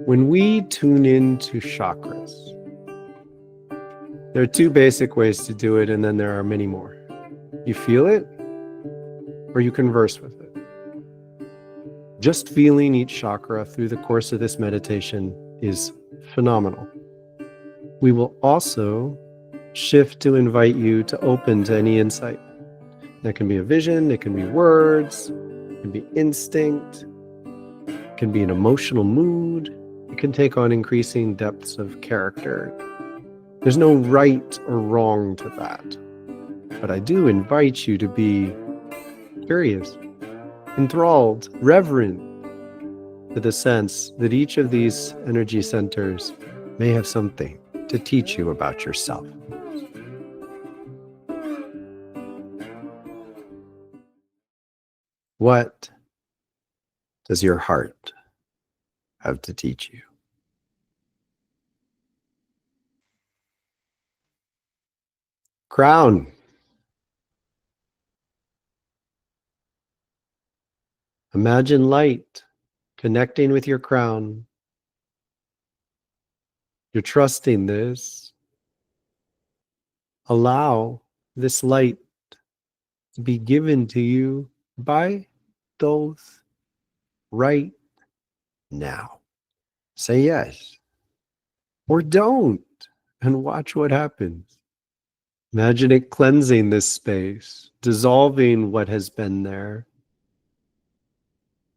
When we tune into chakras, there are two basic ways to do it, and then there are many more. You feel it, or you converse with it. Just feeling each chakra through the course of this meditation is phenomenal. We will also shift to invite you to open to any insight. That can be a vision, it can be words, it can be instinct, it can be an emotional mood, it can take on increasing depths of character. There's no right or wrong to that, but I do invite you to be curious, enthralled, reverent to the sense that each of these energy centers may have something to teach you about yourself. What does your heart have to teach you? Crown. Imagine light connecting with your crown. You're trusting this. Allow this light to be given to you by those right now. Say yes or don't and watch what happens. Imagine it cleansing this space, dissolving what has been there,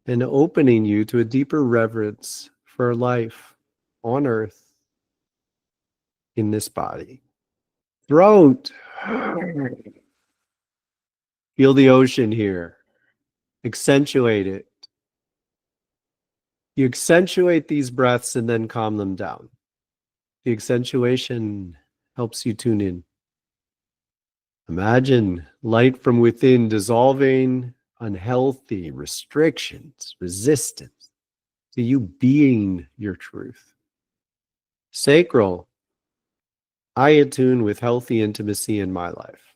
and opening you to a deeper reverence for life on earth in this body. Throat. Feel the ocean here. Accentuate it. You accentuate these breaths and then calm them down. The accentuation helps you tune in. Imagine light from within dissolving unhealthy restrictions, resistance to you being your truth. Sacral. I attune with healthy intimacy in my life.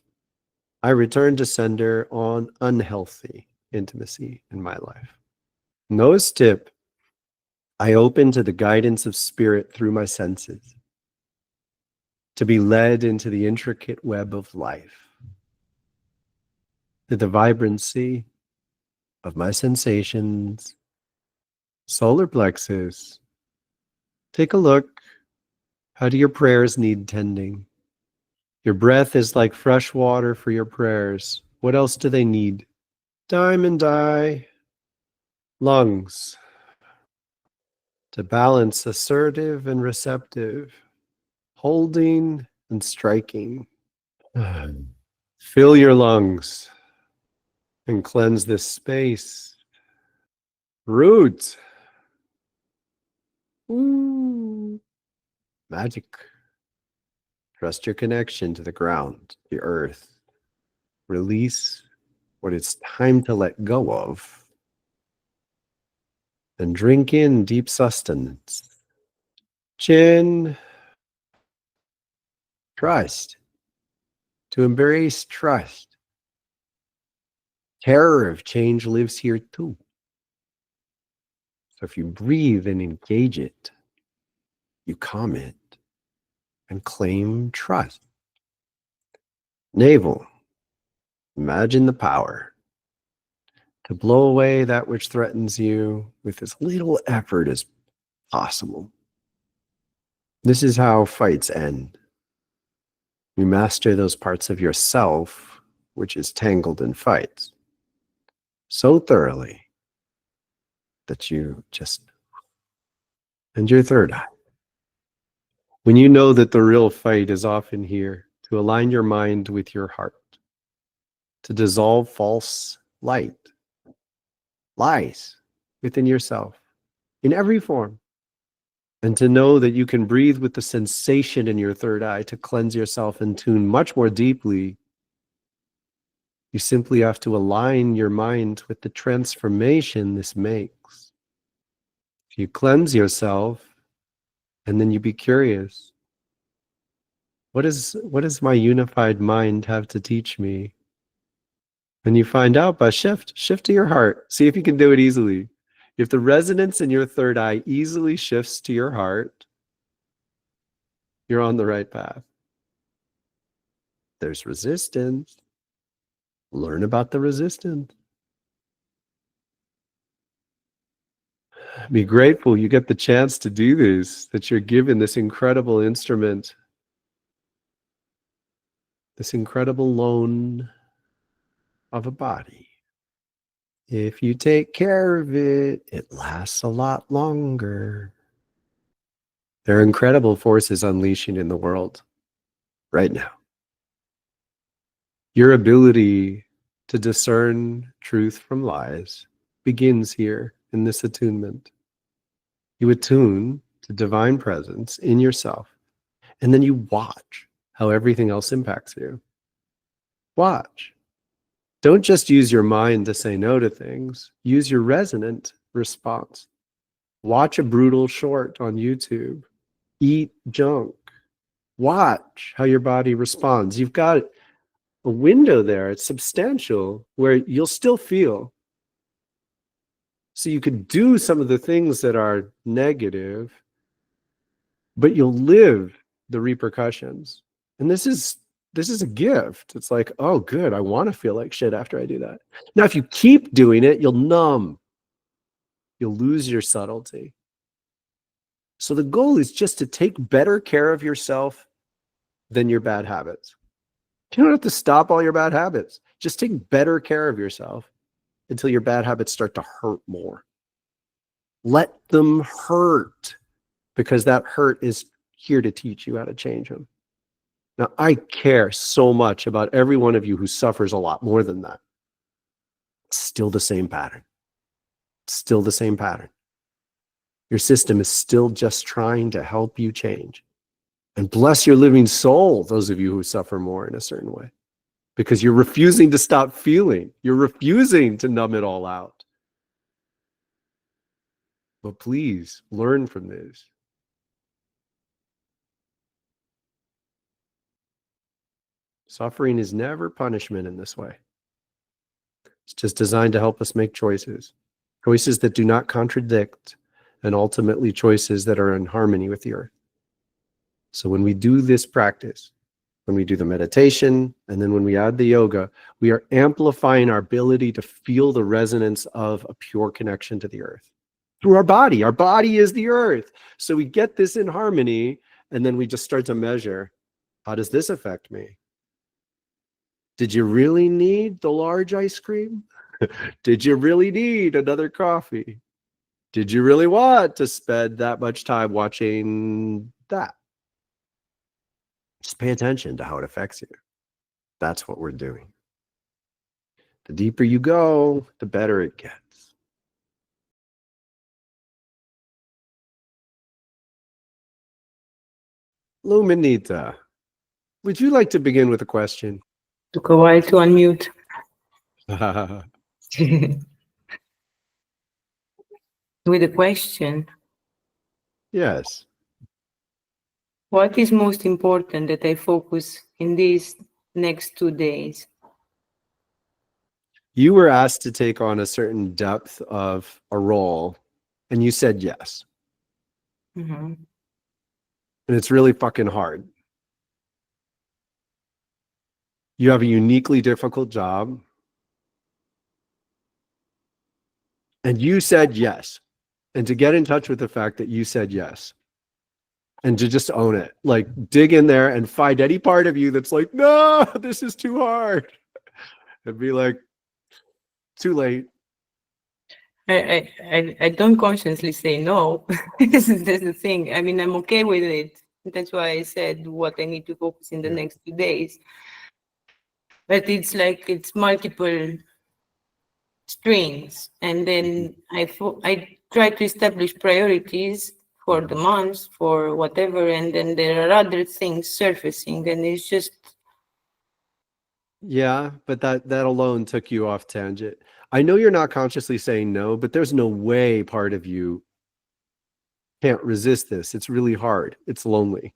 I return to sender on unhealthy intimacy in my life. Nose tip. I open to the guidance of spirit through my senses, to be led into the intricate web of life, to the vibrancy of my sensations. Solar plexus. Take a look. How do your prayers need tending? Your breath is like fresh water for your prayers. What else do they need? Diamond eye. Lungs. To balance assertive and receptive, holding and striking. Fill your lungs and cleanse this space. Root. Ooh. Magic. Trust your connection to the ground, the earth. Release what it's time to let go of. And drink in deep sustenance. Chin. Trust. To embrace trust. Terror of change lives here too. So if you breathe and engage it, you calm it and claim trust. Navel. Imagine the power to blow away that which threatens you with as little effort as possible. This is how fights end. You master those parts of yourself which is tangled in fights so thoroughly that you just... And your third eye. When you know that the real fight is often here, to align your mind with your heart, to dissolve false light, lies within yourself in every form, and to know that you can breathe with the sensation in your third eye to cleanse yourself and tune much more deeply. You simply have to align your mind with the transformation this makes. If you cleanse yourself and then you be curious, what does my unified mind have to teach me? And you find out by shift to your heart. See if you can do it easily. If the resonance in your third eye easily shifts to your heart, you're on the right path. There's resistance. Learn about the resistance. Be grateful you get the chance to do this, that you're given this incredible instrument, this incredible loan of a body. If you take care of it, it lasts a lot longer. There are incredible forces unleashing in the world right now. Your ability to discern truth from lies begins here in this attunement. You attune to divine presence in yourself, and then you watch how everything else impacts you. Watch. Don't just use your mind to say no to things. Use your resonant response. Watch a brutal short on YouTube. Eat junk. Watch how your body responds. You've got a window there. It's substantial where you'll still feel. So you could do some of the things that are negative, but you'll live the repercussions. And this is a gift. It's like, oh, good. I want to feel like shit after I do that. Now, if you keep doing it, you'll numb. You'll lose your subtlety. So the goal is just to take better care of yourself than your bad habits. You don't have to stop all your bad habits. Just take better care of yourself until your bad habits start to hurt more. Let them hurt, because that hurt is here to teach you how to change them. Now, I care so much about every one of you who suffers a lot more than that. It's still the same pattern. It's still the same pattern. Your system is still just trying to help you change. And bless your living soul, those of you who suffer more in a certain way, because you're refusing to stop feeling. You're refusing to numb it all out. But please learn from this. Suffering is never punishment in this way. It's just designed to help us make choices. Choices that do not contradict, and ultimately choices that are in harmony with the earth. So when we do this practice, when we do the meditation, and then when we add the yoga, we are amplifying our ability to feel the resonance of a pure connection to the earth through our body. Our body is the earth. So we get this in harmony, and then we just start to measure, how does this affect me? Did you really need the large ice cream? Did you really need another coffee? Did you really want to spend that much time watching that? Just pay attention to how it affects you. That's what we're doing. The deeper you go, the better it gets. Luminita, would you like to begin with a question? Took a while to unmute. With a question. Yes. What is most important that I focus in these next 2 days? You were asked to take on a certain depth of a role, and you said yes. Mm-hmm. And it's really fucking hard. You have a uniquely difficult job. And you said yes. And to get in touch with the fact that you said yes. And to just own it. Like, dig in there and find any part of you that's like, no, this is too hard. And be like, too late. I don't consciously say no. This is the thing. I mean, I'm okay with it. That's why I said what I need to focus in the next 2 days. But it's like it's multiple strings, and then I try to establish priorities for the months, for whatever, and then there are other things surfacing, and it's just. Yeah, but that alone took you off tangent. I know you're not consciously saying no, but there's no way part of you can't resist this. It's really hard. It's lonely.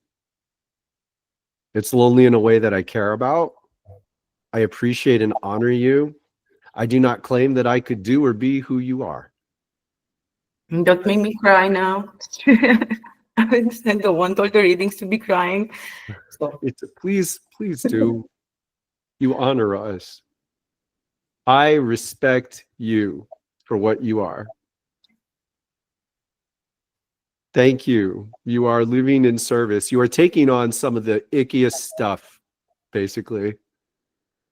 It's lonely in a way that I care about. I appreciate and honor you. I do not claim that I could do or be who you are. Don't make me cry now. I don't want all the readings to be crying. So Please do. You honor us. I respect you for what you are. Thank you. You are living in service. You are taking on some of the ickiest stuff, basically,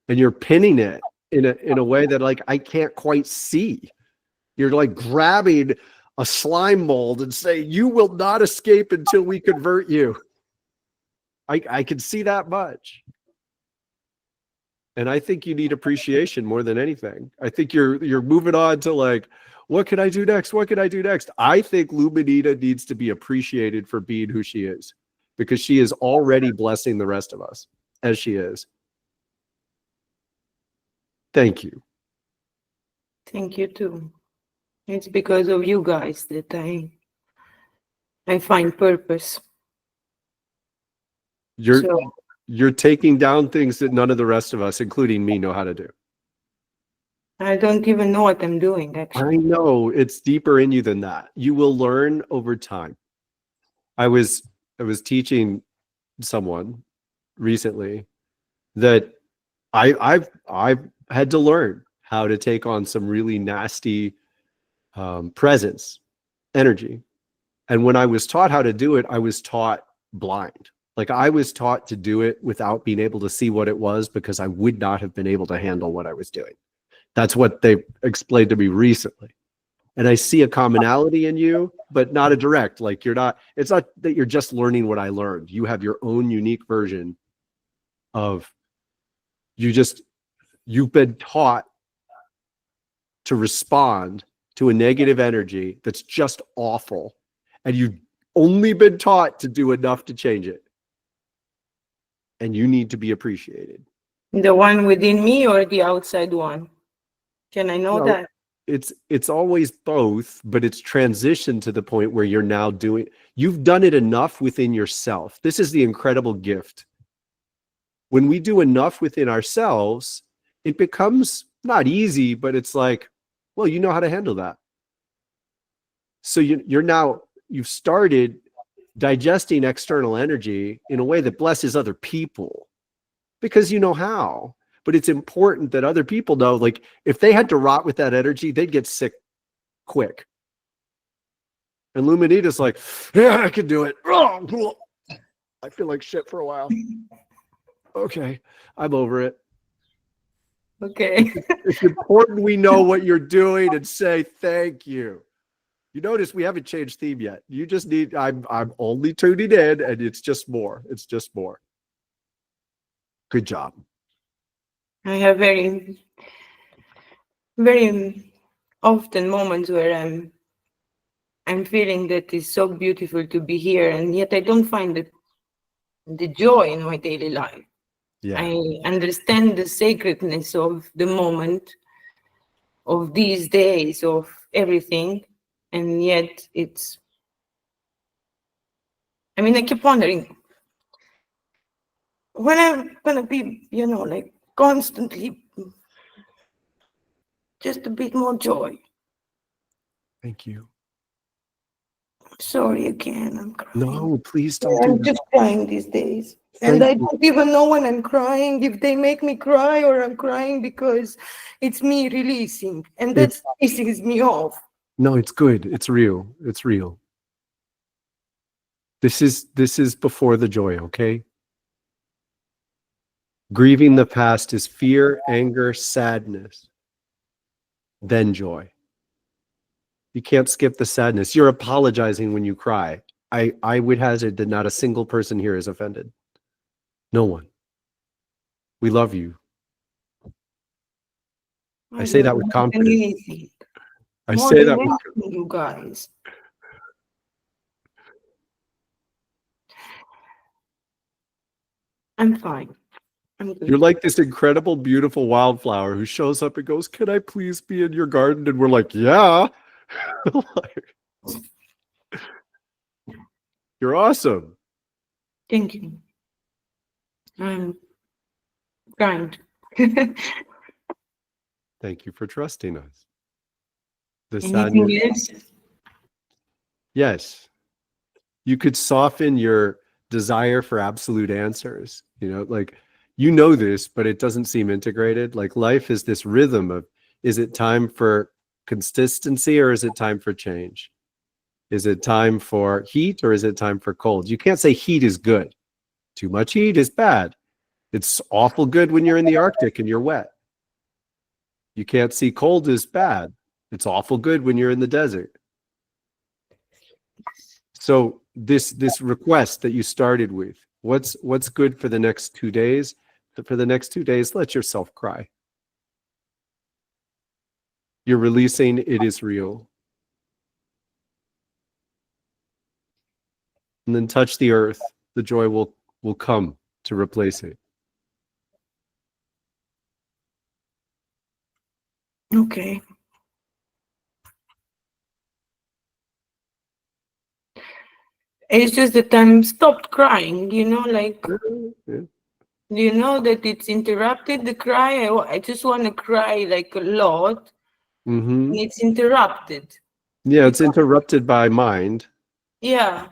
and you're pinning it in a way that, like, I can't quite see. You're like grabbing a slime mold and saying, "You will not escape until we convert you." I can see that much. And I think you need appreciation more than anything. I think you're moving on to, like, what can I do next? What can I do next? I think Luminita needs to be appreciated for being who she is, because she is already blessing the rest of us as she is. Thank you. thank you too. It's because of you guys that I find purpose. You're taking down things that none of the rest of us, including me, know how to do. I don't even know what I'm doing, actually. I know it's deeper in you than that. You will learn over time. I was teaching someone recently that I've had to learn how to take on some really nasty presence, energy. And when I was taught how to do it, I was taught blind. Like, I was taught to do it without being able to see what it was, because I would not have been able to handle what I was doing. That's what they explained to me recently. And I see a commonality in you, but not a direct, like, it's not that you're just learning what I learned. You have your own unique version of, you've been taught to respond to a negative energy that's just awful. And you've only been taught to do enough to change it. And you need to be appreciated. The one within me or the outside one? Can I know that? It's always both, but it's transitioned to the point where you've done it enough within yourself. This is the incredible gift. When we do enough within ourselves, it becomes not easy, but it's like, well, you know how to handle that. So you've started digesting external energy in a way that blesses other people, because you know how. But it's important that other people know, like, if they had to rot with that energy, they'd get sick quick. And Luminita's like, yeah, I can do it. I feel like shit for a while. Okay, I'm over it. Okay. It's important we know what you're doing and say thank you. You notice we haven't changed theme yet. You just need, I'm only tuning in, and it's just more. It's just more. Good job. I have very, very often moments where I'm feeling that it's so beautiful to be here, and yet I don't find the joy in my daily life. Yeah. I understand the sacredness of the moment, of these days, of everything, and yet I keep wondering when I'm gonna be, like, constantly just a bit more joy. Thank you. Sorry again, I'm crying. No, please don't do I'm that. just crying these days. Thank And I you. don't even know when I'm crying, if they make me cry or I'm crying because it's me releasing. And that pisses me off. No, it's good. It's real. It's real. This is before the joy, okay? Grieving the past is fear, anger, sadness, then joy. You can't skip the sadness. You're apologizing when you cry. I would hazard that not a single person here is offended. No one. We love you. I say that with confidence. I say that with you guys. I'm fine. I'm good. You're like this incredible, beautiful wildflower who shows up and goes, "Can I please be in your garden?" And we're like, "Yeah." You're awesome. Thank you. I'm kind. Thank you for trusting us. The Anything sadness. else? Yes. You could soften your desire for absolute answers. Like, this, but it doesn't seem integrated. Like, life is this rhythm of, is it time for consistency or is it time for change? Is it time for heat or is it time for cold? You can't say heat is good. Too much heat is bad. It's awful good when you're in the Arctic and you're wet. You can't see cold is bad. It's awful good when you're in the desert. So this request that you started with, what's good for the next 2 days? For the next 2 days, let yourself cry. You're releasing it is real. And then touch the earth. The joy will come to replace it. Okay. It's just that I'm stopped crying, like, Yeah. that it's interrupted the cry. I just want to cry like a lot. Mm-hmm. And it's interrupted. Yeah, it's interrupted by mind. Yeah.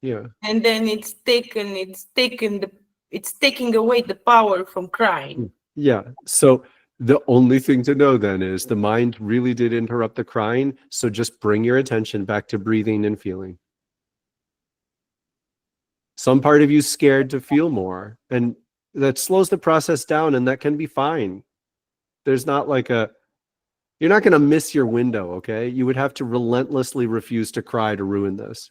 Yeah. And then it's taking away the power from crying. Yeah. So the only thing to know then is the mind really did interrupt the crying. So just bring your attention back to breathing and feeling. Some part of you scared to feel more, and that slows the process down, and that can be fine. There's not like you're not going to miss your window, okay? You would have to relentlessly refuse to cry to ruin this.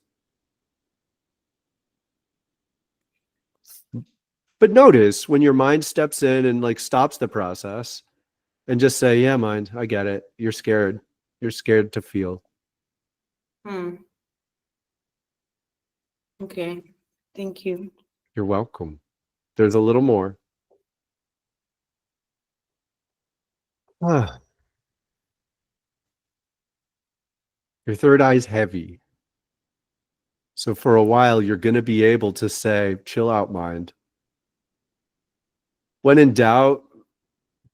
But notice when your mind steps in and like stops the process and just say, yeah, mind, I get it. You're scared. You're scared to feel. Okay. Thank you. You're welcome. There's a little more. Your third eye's heavy. So for a while, you're going to be able to say, chill out, mind. When in doubt,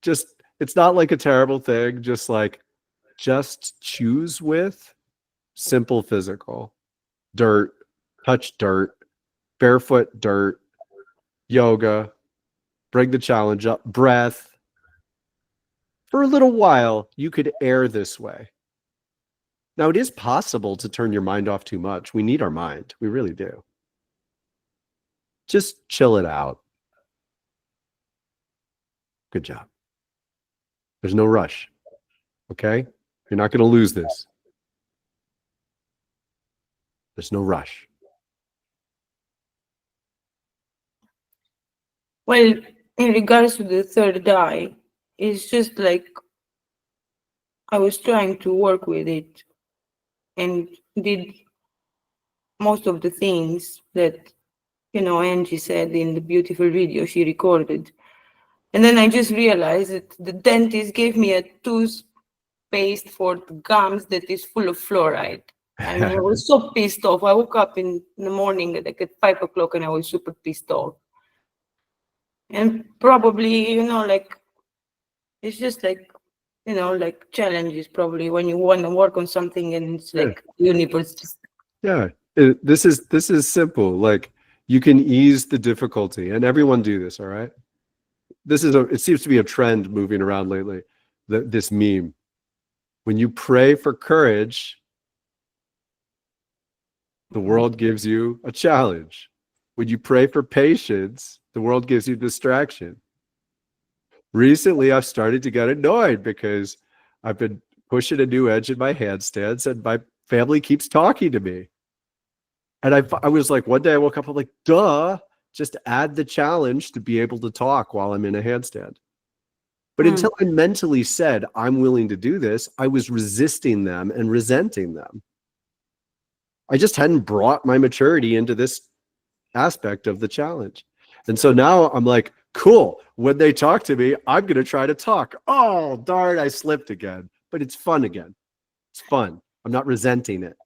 it's not like a terrible thing. Just choose with simple physical. Dirt, touch dirt, barefoot dirt, yoga, bring the challenge up, breath. For a little while, you could err this way. Now, it is possible to turn your mind off too much. We need our mind. We really do. Just chill it out. Good job. There's no rush. Okay? You're not going to lose this. There's no rush. Well, in regards to the third eye, it's just like I was trying to work with it and did most of the things that, Angie said in the beautiful video she recorded. And then I just realized that the dentist gave me a toothpaste for the gums that is full of fluoride. I mean, I was so pissed off. I woke up in the morning like at 5 o'clock and I was super pissed off. And probably, like, it's just like, like challenges probably when you want to work on something and it's like universe just. Yeah, this is simple. Like, you can ease the difficulty, and everyone do this. All right. It seems to be a trend moving around lately. This meme. When you pray for courage, the world gives you a challenge. When you pray for patience, the world gives you distraction. Recently, I've started to get annoyed because I've been pushing a new edge in my handstands and my family keeps talking to me. And I was like, one day I woke up, I'm like, duh, just add the challenge to be able to talk while I'm in a handstand. But until I mentally said, I'm willing to do this, I was resisting them and resenting them. I just hadn't brought my maturity into this aspect of the challenge. And so now I'm like, cool. When they talk to me, I'm going to try to talk. Oh, darn, I slipped again. But it's fun again. It's fun. I'm not resenting it.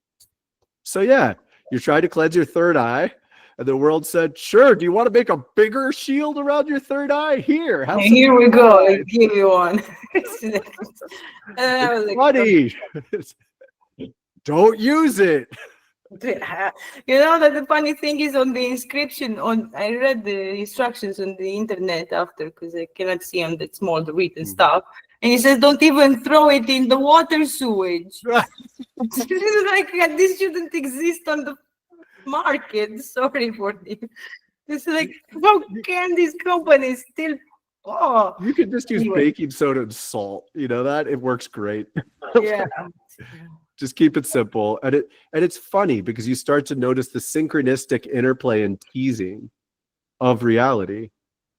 So yeah, you try to cleanse your third eye. And the world said, sure, do you want to make a bigger shield around your third eye? Here, have some Here we go. fun. I'll give you one. It's funny. Don't use it. You know that the funny thing is on the inscription on I read the instructions on the internet after because I cannot see on that small the written stuff. And it says don't even throw it in the water sewage. This is like this shouldn't exist on the market. Sorry for this. It's like how can these companies still You could just use anyway. baking soda and salt. You know that? It works great. Yeah. Just keep it simple. And it's funny because you start to notice the synchronistic interplay and teasing of reality.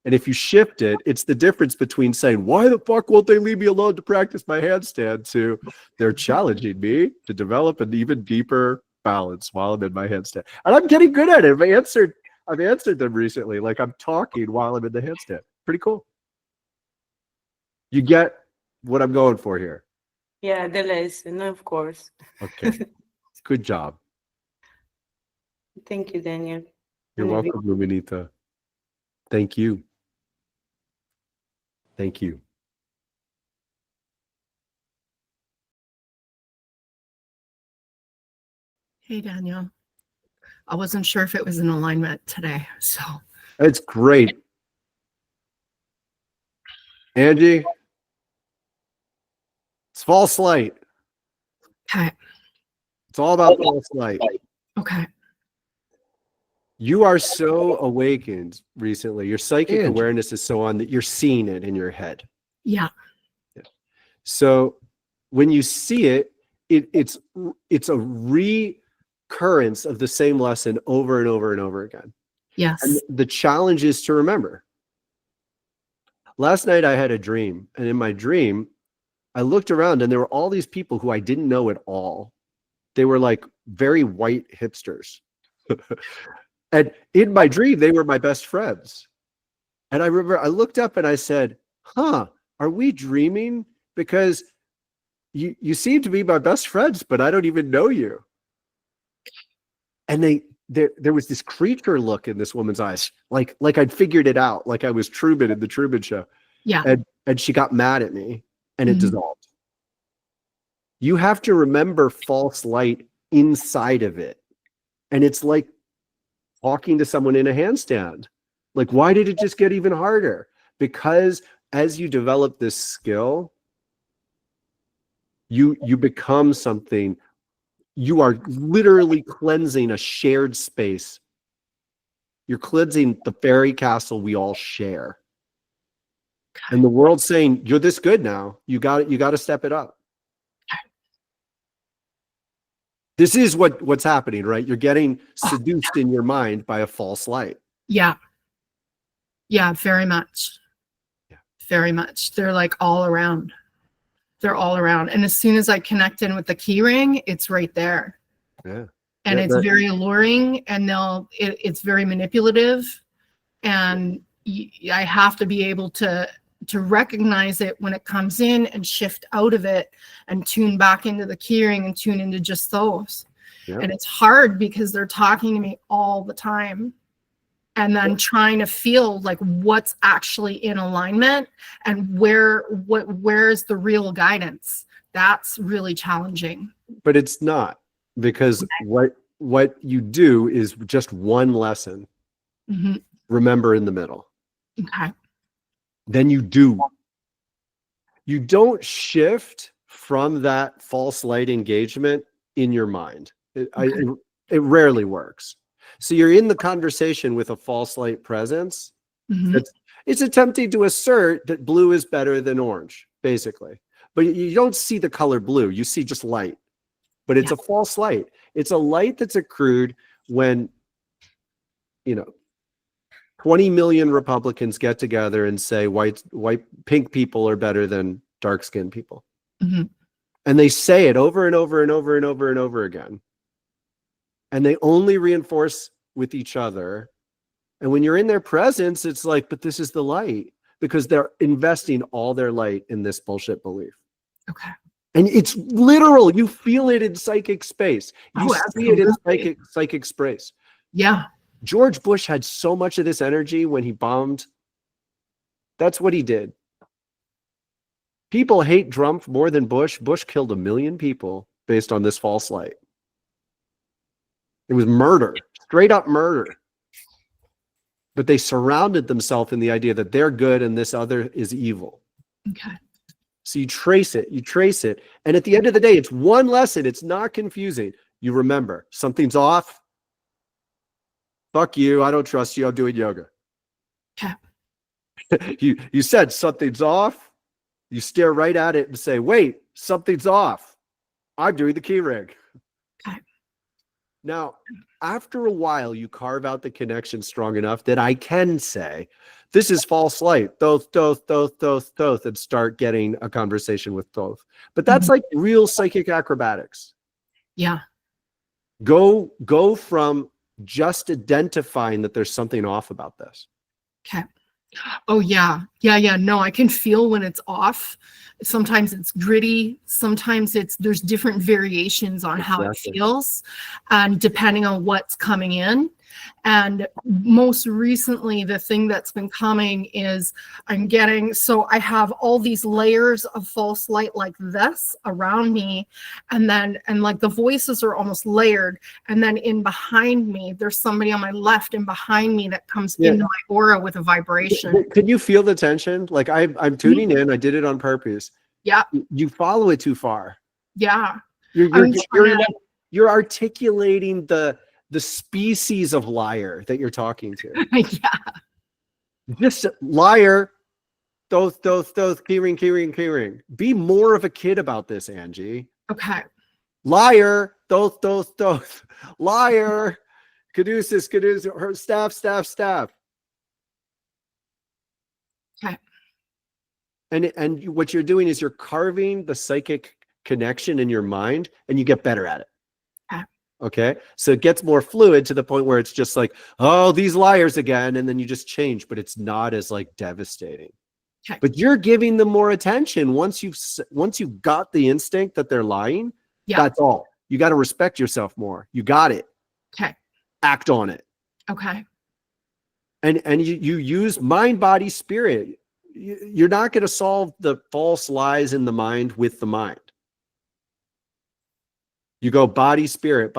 And if you shift it, it's the difference between saying, why the fuck won't they leave me alone to practice my handstand, to they're challenging me to develop an even deeper balance while I'm in my handstand. And I'm getting good at it. I've answered them recently. Like I'm talking while I'm in the handstand. Pretty cool. You get what I'm going for here. Yeah, the lesson, of course. Okay. Good job. Thank you, Daniel. You're welcome, Luminita. Thank you. Thank you. Hey, Daniel. I wasn't sure if it was in alignment today, so. It's great. Angie, it's false light. Okay. It's all about false light. Okay. You are so awakened recently. Your psychic awareness is so on that you're seeing it in your head. Yeah. So when you see it, it's a recurrence of the same lesson over and over and over again. Yes. And the challenge is to remember. Last night I had a dream, and in my dream, I looked around and there were all these people who I didn't know at all. They were like very white hipsters. And in my dream, they were my best friends. And I remember I looked up and I said, huh, are we dreaming? Because you seem to be my best friends, but I don't even know you. And there was this creature look in this woman's eyes, like I'd figured it out, like I was Truman in the Truman Show. Yeah. And she got mad at me and it dissolved. You have to remember false light inside of it. And it's like talking to someone in a handstand. Like, why did it just get even harder? Because as you develop this skill, you become something. You are literally cleansing a shared space. You're cleansing the fairy castle we all share. And the world's saying, you're this good now. You got to step it up. This is what's happening, right? You're getting seduced in your mind by a false light. Yeah. Yeah, very much. Yeah. Very much. They're like all around. They're all around. And as soon as I connect in with the key ring, it's right there. Yeah. And it's very alluring, and it's very manipulative. And I have to be able to recognize it when it comes in and shift out of it and tune back into the key ring and tune into just those. Yeah. And it's hard because they're talking to me all the time. And then trying to feel like what's actually in alignment and where's the real guidance. That's really challenging. But it's not, because what you do is just one lesson. Mm-hmm. Remember in the middle. Okay. Then you do. You don't shift from that false light engagement in your mind. It rarely works. So you're in the conversation with a false light presence. Mm-hmm. It's attempting to assert that blue is better than orange, basically. But you don't see the color blue. You see just light. But it's a false light. It's a light that's accrued when, 20 million Republicans get together and say pink people are better than dark-skinned people. Mm-hmm. And they say it over and over and over and over and over again. And they only reinforce with each other. And when you're in their presence, it's like, but this is the light, because they're investing all their light in this bullshit belief. Okay. And it's literal. You feel it in psychic space. You see it in psychic space. Yeah. George Bush had so much of this energy when he bombed. That's what he did. People hate Trump more than Bush. Bush killed 1 million people based on this false light. It was murder, straight up murder. But they surrounded themselves in the idea that they're good and this other is evil. Okay. So you trace it. And at the end of the day, it's one lesson. It's not confusing. You remember something's off. Fuck you. I don't trust you. I'm doing yoga. Okay. You said something's off. You stare right at it and say, wait, something's off. I'm doing the key ring. Okay. Now, after a while, you carve out the connection strong enough that I can say, this is false light, Thoth, and start getting a conversation with Thoth. But that's like real psychic acrobatics. Yeah. Go from just identifying that there's something off about this. Okay. Oh yeah. No, I can feel when it's off. Sometimes it's gritty. Sometimes there's different variations on how it feels, and depending on what's coming in. And most recently, the thing that's been coming is so I have all these layers of false light like this around me. And like the voices are almost layered. And then in behind me, there's somebody on my left and behind me that comes into my aura with a vibration. Could you feel the tension? Like I'm tuning in. I did it on purpose. Yeah. You follow it too far. Yeah. You're articulating the species of liar that you're talking to. Yeah. Just liar, Thoth, key ring. Be more of a kid about this, Angie. Okay. Liar, Thoth. Liar, caduceus, her staff. Okay. And what you're doing is you're carving the psychic connection in your mind, and you get better at it. Okay. So it gets more fluid to the point where it's just like, oh, these liars again. And then you just change, but it's not as like devastating. Okay. But you're giving them more attention once you've got the instinct that they're lying. Yeah. That's all. You got to respect yourself more. You got it. Okay. Act on it. Okay. And you use mind, body, spirit. You're not going to solve the false lies in the mind with the mind. You go body, spirit.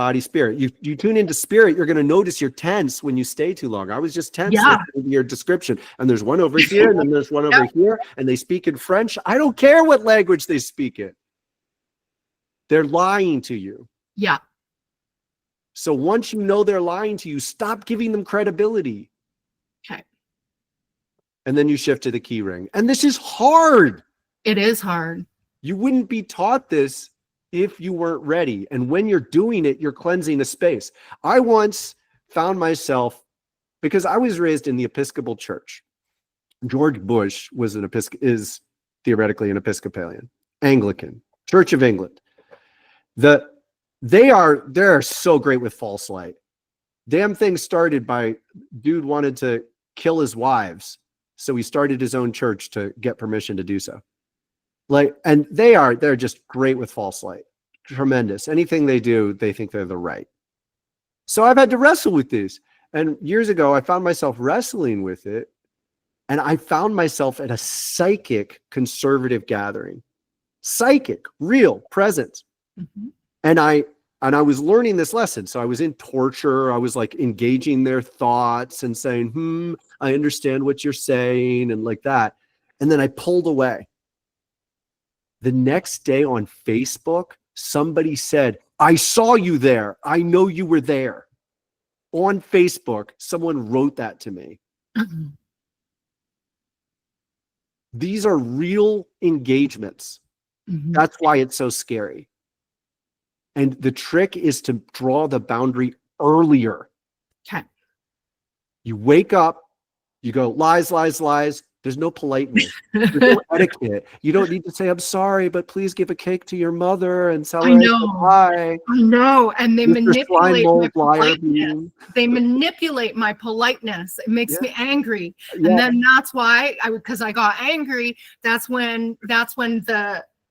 You tune into spirit, you're going to notice you're tense when you stay too long. I was just tense in your description. And there's one over here, and then there's one over here, and they speak in French. I don't care what language they speak in. They're lying to you. Yeah. So once you know they're lying to you, stop giving them credibility. Okay. And then you shift to the key ring. And this is hard. It is hard. You wouldn't be taught this if you weren't ready. And when you're doing it, you're cleansing a space. I once found myself, because I was raised in the Episcopal Church. George Bush is theoretically an Episcopalian, Anglican, Church of England. They're so great with false light. Damn thing started by dude wanted to kill his wives, so he started his own church to get permission to do so. And they're just great with false light. Tremendous. Anything they do, they think they're the right. So I've had to wrestle with these. And years ago, I found myself wrestling with it. And I found myself at a psychic conservative gathering. Psychic, real, present. Mm-hmm. And I was learning this lesson. So I was in torture. I was like engaging their thoughts and saying, I understand what you're saying, and like that. And then I pulled away. The next day on Facebook, somebody said, I saw you there. I know you were there. On Facebook, someone wrote that to me. Mm-hmm. These are real engagements. Mm-hmm. That's why it's so scary. And the trick is to draw the boundary earlier. Okay. You wake up, you go, lies. There's no politeness. There's no etiquette. You don't need to say, I'm sorry, but please give a cake to your mother and tell her hi. I know. And they manipulate my politeness. They manipulate my politeness. It makes me angry. Yeah. And then that's why because I got angry,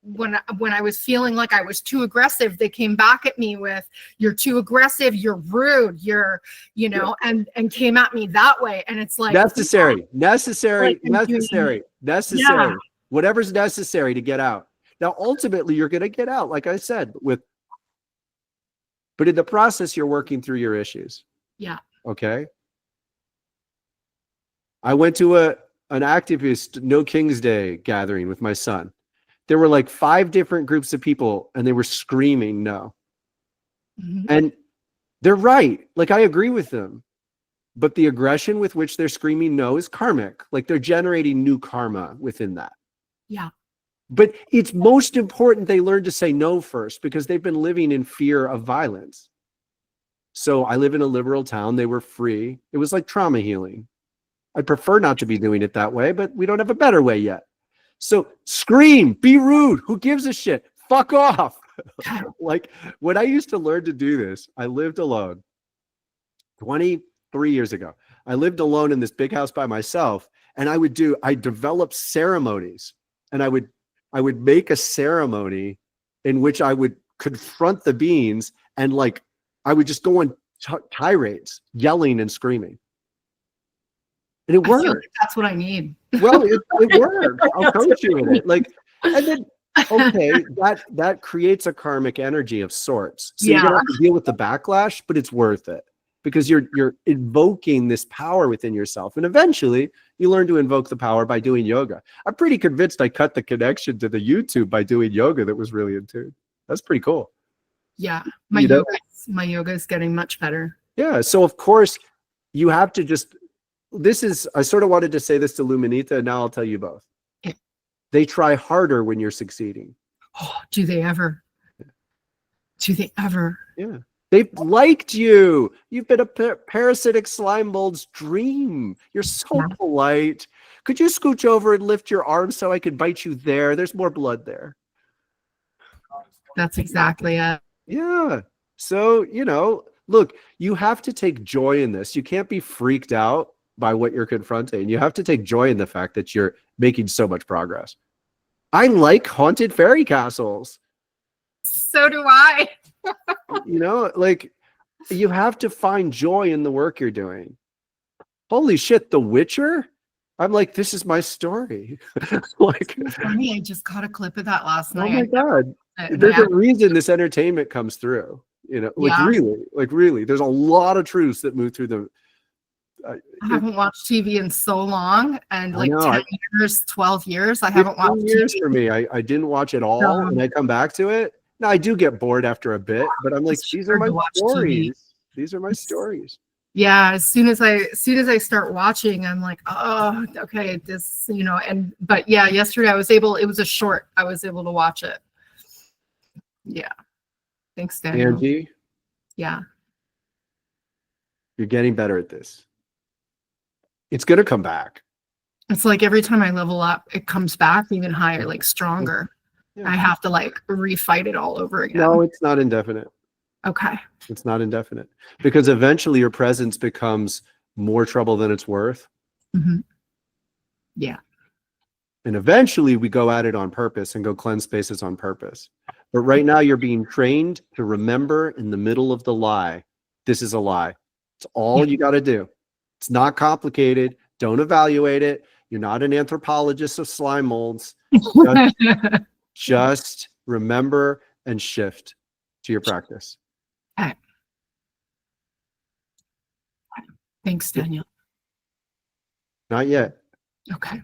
when I was feeling like I was too aggressive, they came back at me with, you're too aggressive, you're rude, and came at me that way. And it's like necessary. Yeah. Whatever's necessary to get out. Now, ultimately, you're going to get out, like I said, but But in the process, you're working through your issues. Yeah. Okay. I went to an activist No King's Day gathering with my son. There were like 5 different groups of people and they were screaming no. Mhm. And they're right. Like, I agree with them. But the aggression with which they're screaming no is karmic. Like, they're generating new karma within that. Yeah. But it's most important they learn to say no first, because they've been living in fear of violence. So I live in a liberal town. They were free. It was like trauma healing. I'd prefer not to be doing it that way, but we don't have a better way yet. So scream, be rude. Who gives a shit? Fuck off. Like, when I used to learn to do this, I lived alone 23 years ago. I lived alone in this big house by myself, and I developed ceremonies, and I would make a ceremony in which I would confront the beings, and like, I would just go on tirades, yelling and screaming. And it I feel worked. like that's what I need. Well, it worked. I'll coach you in it. Like, and then, okay, that creates a karmic energy of sorts. So you're gonna have to deal with the backlash, but it's worth it, because you're invoking this power within yourself. And eventually you learn to invoke the power by doing yoga. I'm pretty convinced I cut the connection to the YouTube by doing yoga that was really in tune. That's pretty cool. Yeah. You know? My yoga is getting much better. Yeah. So of course you have to just, I sort of wanted to say this to Luminita, and now I'll tell you both. Yeah. They try harder when you're succeeding. Oh, do they ever? Do they ever? Yeah. They've liked you. You've been a parasitic slime mold's dream. You're so polite. Could you scooch over and lift your arm so I could bite you there? There's more blood there. That's exactly it. Yeah. So, look, you have to take joy in this. You can't be freaked out by what you're confronting. You have to take joy in the fact that you're making so much progress. I like haunted fairy castles. So do I. Like, you have to find joy in the work you're doing. Holy shit, The Witcher? I'm like, this is my story. Like, Funny, I just caught a clip of that last night. oh my God. There's a reason this entertainment comes through. Really. There's a lot of truths that move through the. I haven't watched TV in so long, and like 10 years, 12 years, I haven't watched years TV. For me. I didn't watch it all, and I come back to it. Now I do get bored after a bit, but I'm like, these are my stories. These are my stories. Yeah, as soon as I start watching, I'm like, oh, okay, this, but yeah, yesterday it was a short. I was able to watch it. Yeah. Thanks, Daniel. Angie, yeah. You're getting better at this. It's going to come back. It's like every time I level up, it comes back even higher, like stronger. Yeah. I have to like refight it all over again. No, it's not indefinite. Okay. It's not indefinite, because eventually your presence becomes more trouble than it's worth. Mm-hmm. Yeah. And eventually we go at it on purpose and go cleanse spaces on purpose. But right now you're being trained to remember in the middle of the lie, this is a lie. It's all you got to do. It's not complicated. Don't evaluate it. You're not an anthropologist of slime molds. Just remember and shift to your practice. Okay. Thanks, Daniel. Not yet. Okay.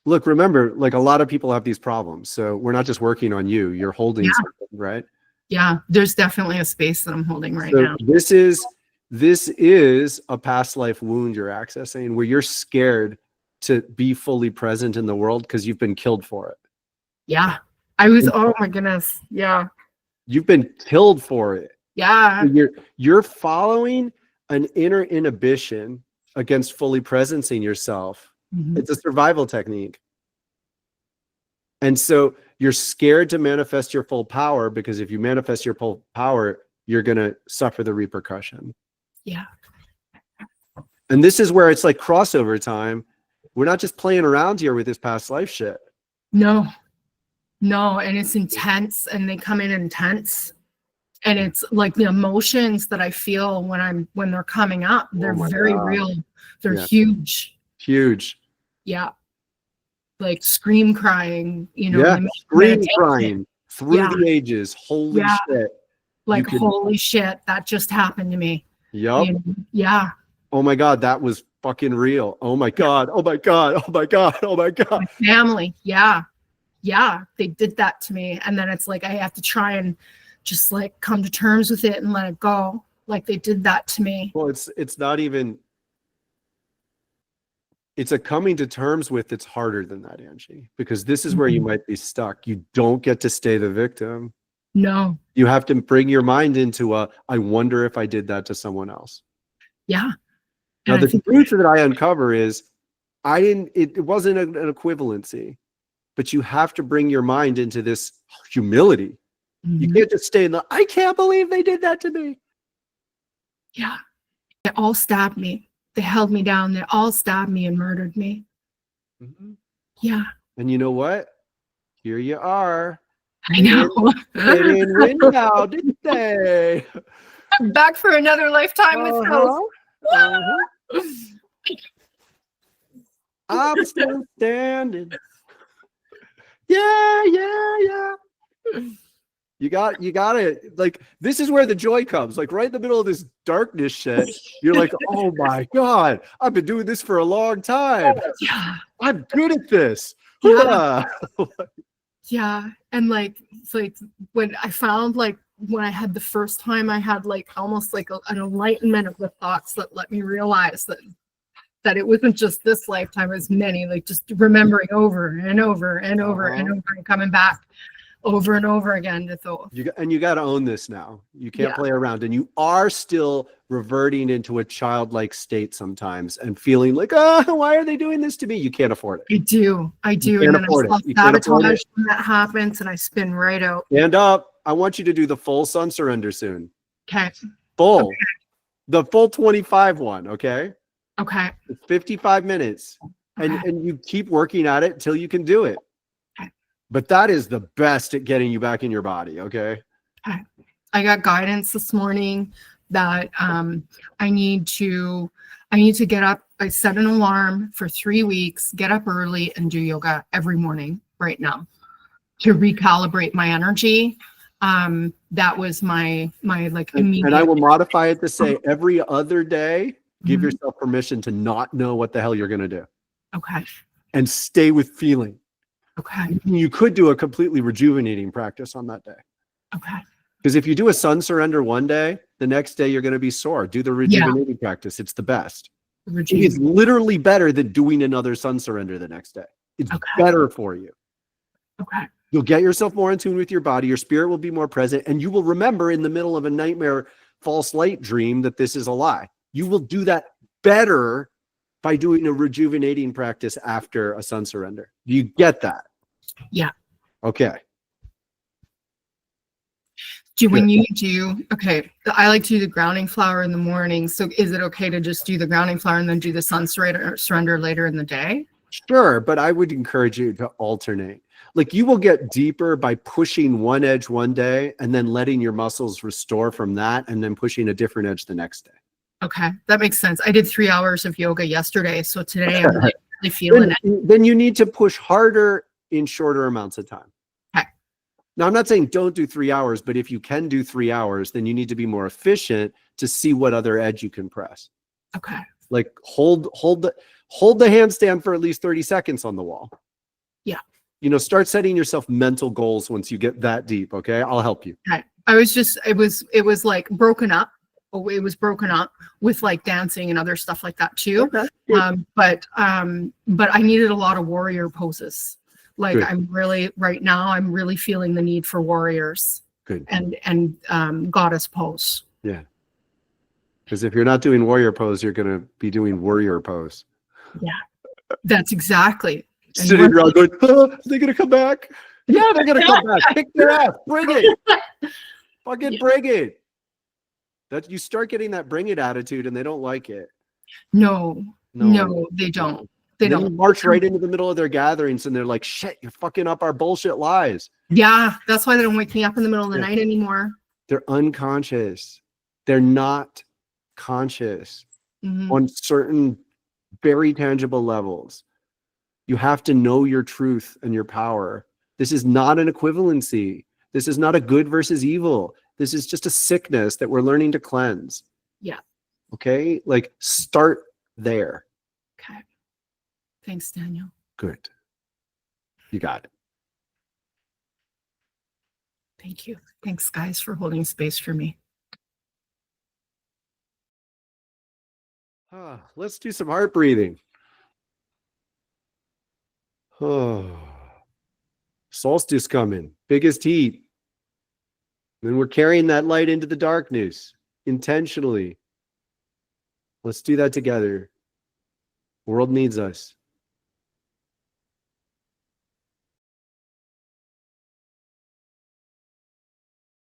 Look, remember, like, a lot of people have these problems. So we're not just working on you. You're holding something, right? Yeah, there's definitely a space that I'm holding right now. This is a past life wound you're accessing, where you're scared to be fully present in the world because you've been killed for it. Yeah. Oh my goodness. Yeah. You've been killed for it. Yeah. You're following an inner inhibition against fully presencing yourself. Mm-hmm. It's a survival technique. And so you're scared to manifest your full power, because if you manifest your full power, you're going to suffer the repercussion. Yeah. And this is where it's like crossover time. We're not just playing around here with this past life shit. No. And it's intense, and they come in intense. And it's like the emotions that I feel when they're coming up, they're very real. They're huge. Huge. Yeah. Like scream crying, scream crying. through Yeah. the ages. Holy Yeah. shit. Like, could- holy shit, that just happened to me. Yup. You know? Yeah. Oh my God, that was fucking real. Oh my God. Oh my God. Oh my God. Oh my God. My family. Yeah. Yeah. They did that to me. And then it's like, I have to try and just like come to terms with it and let it go. Like, they did that to me. Well, it's not even, it's a coming to terms with. It's harder than that, Angie, because this is where you might be stuck. You don't get to stay the victim. No. You have to bring your mind into I wonder if I did that to someone else. Yeah. Now, And I the think- truth that I uncover is it wasn't an equivalency, but you have to bring your mind into this humility. You Mhm. can't just stay in I can't believe they did that to me. Yeah. They all stabbed me. They held me down. They all stabbed me and murdered me. Mhm. Yeah. And you know what? Here you are. I know. They didn't win now, did they? I'm back for another lifetime with Phil. Uh-huh. I'm still standing. Yeah. You got it. Like, this is where the joy comes. Like, right in the middle of this darkness shit, you're like, oh my God, I've been doing this for a long time. Yeah. I'm good at this. Yeah. Ah. Yeah. And like, it's like when I found, like, when I had the first time, I had like almost like an enlightenment of the thoughts that let me realize that it wasn't just this lifetime, as many, like just remembering over and over and over and over and coming back over and over again to thought. You got to own this now. You can't Yeah. play around, and you are still reverting into a childlike state sometimes and feeling like, why are they doing this to me? You can't afford it. I do. can't And then I afford it. You can't afford self-sabotage it. when that happens and I spin right out. Stand up. I want you to do the full sun surrender soon. Okay. Full. Okay. The full 25 one, okay? Okay. It's 55 minutes. Okay. And you keep working at it till you can do it. Okay. But that is the best at getting you back in your body, okay? I got guidance this morning that I need to get up. I set an alarm for 3 weeks, get up early and do yoga every morning right now to recalibrate my energy. That was my like immediate. And I will modify it to say every other day, give Mhm. yourself permission to not know what the hell you're going to do Okay. and stay with feeling. Okay. You could do a completely rejuvenating practice on that day. Okay. Because if you do a sun surrender one day, the next day you're going to be sore. Do the rejuvenating practice. It's the best. It's literally better than doing another sun surrender the next day. It's Okay. better for you. Okay. You'll get yourself more in tune with your body. Your spirit will be more present. And you will remember in the middle of a nightmare false light dream that this is a lie. You will do that better by doing a rejuvenating practice after a sun surrender. Do you get that? Yeah. Okay. When you do, okay, I like to do the grounding flower in the morning. So is it okay to just do the grounding flower and then do the sun surrender later in the day? Sure, but I would encourage you to alternate. Like, you will get deeper by pushing one edge one day and then letting your muscles restore from that and then pushing a different edge the next day. Okay, that makes sense. I did 3 hours of yoga yesterday. So today I'm like really feeling it. Then you need to push harder in shorter amounts of time. Okay. Now, I'm not saying don't do 3 hours, but if you can do 3 hours, then you need to be more efficient to see what other edge you can press. Okay. Like, hold the handstand for at least 30 seconds on the wall. Yeah. Start setting yourself mental goals once you get that deep. Okay. I'll help you. Okay. It was like broken up. Oh, it was broken up with like dancing and other stuff like that too. Okay. But I needed a lot of warrior poses. Like, Good. Right now I'm really feeling the need for warriors. Good. And goddess pose. Yeah. Because if you're not doing warrior pose, you're going to be doing warrior pose. Yeah, that's exactly. Sitting around going, are they going to come back? Yeah, they're going to come back. Kick their ass. Bring it. Fucking bring it. You start getting that bring it attitude and they don't like it. No, they don't. They then don't. You march right into the middle of their gatherings and they're like, shit, you're fucking up our bullshit lies. Yeah, that's why they don't wake me up in the middle of the night anymore. They're unconscious. They're not conscious on certain very tangible levels. You have to know your truth and your power. This is not an equivalency. This is not a good versus evil. This is just a sickness that we're learning to cleanse. Yeah. Okay? Like, start there. Okay. Thanks, Daniel. Good. You got it. Thank you. Thanks, guys, for holding space for me. Let's do some heart breathing. Oh, solstice coming, biggest heat. And we're carrying that light into the darkness intentionally. Let's do that together. The world needs us.